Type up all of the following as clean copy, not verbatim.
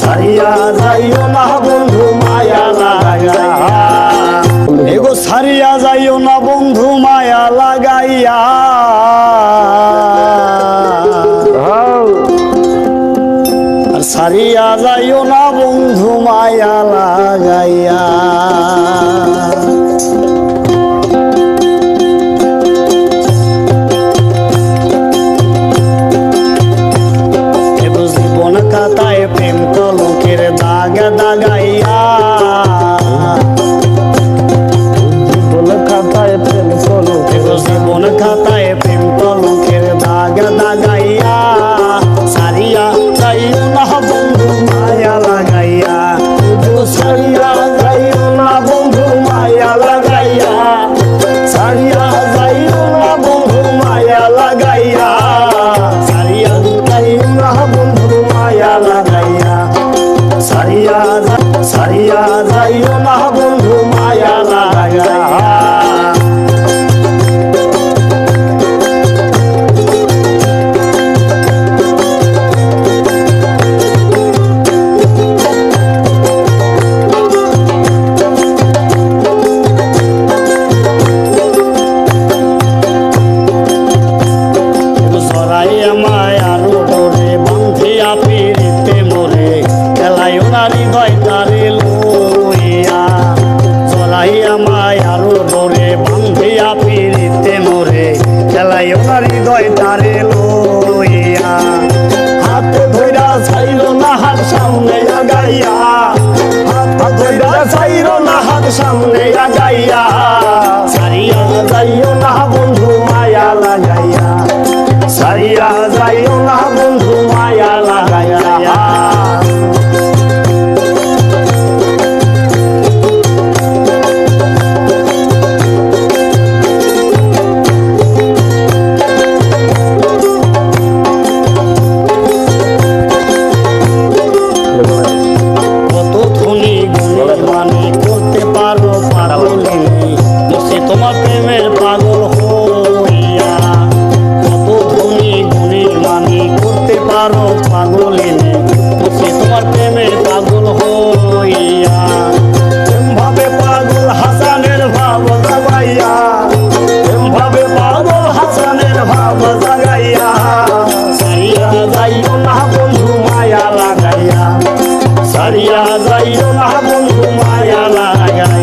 সারিয়া যাইও না বন্ধু মায়া লাগাইয়া এগো সারিয়া যাইও না বন্ধু মায়া লাগাইয়া আর সারিয়া যাইও না বন্ধু মায়া লাগাইয়া খাতায় প্রেম কলঙ্কের দাগ দাগাইয়া খাতায় প্রেম কলঙ্কের জীবন খাতায় প্রেম কলঙ্কের দাগ দাগাইয়া সারিয়া যাইও না বন্ধু মায়া লাগাইয়া সারিয়া যাইও না বন্ধু মায়া লাগাইয়া সারিয়া যাইও না বন্ধু মায়া লাগাইয়া সারিয়া যাইও না বন্ধু মায়া লাগাইয়া সারিয়া সারিয়া যাইও না বন্ধু মায়া লাগাইয়া হৃদয় তারে লইয়া হাতে ধইরা ছাইল না হাত সামনে আগাইয়া হাত ধইরা ছাইল না হাত সামনে আগাইয়া সারিয়া যাইও না বন্ধু মায়া লাগাইয়া সারিয়া যাইও না বন্ধু মায়া লাগাইয়া তোমার প্রেমের পাগল হইয়া কত ধনী গুণী মানি করতে পারো পাগল এনে তোমার প্রেমের পাগল হইয়া ভাবে পাগল হাসানের ভাব জাগাইয়া ভাবে পাগল হাসানের ভাব জাগাইয়া সারিয়া যাইও না বন্ধু মায়া লাগাইয়া সারিয়া যাইও না বন্ধু মায়া লাগাইয়া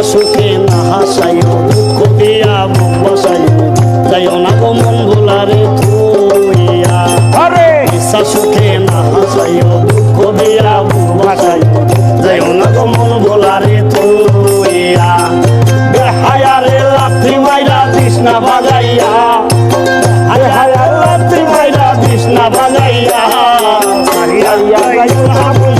সুখে না হাসাইও দুঃখ দিয়া মন বসাইও যাইও না গো মন ভোলারে থুইয়া ইচ্ছা সুখে না হাসাইও দুঃখ দিয়া মন বসাইও যাইও না গো মন ভোলারে থুইয়া বেহায়ারে লাথি মাইরা তৃষ্ণা বাজাইয়া হায়ারে লাথি মাইরা তৃষ্ণা বাজাইয়া সারিয়া যাইও না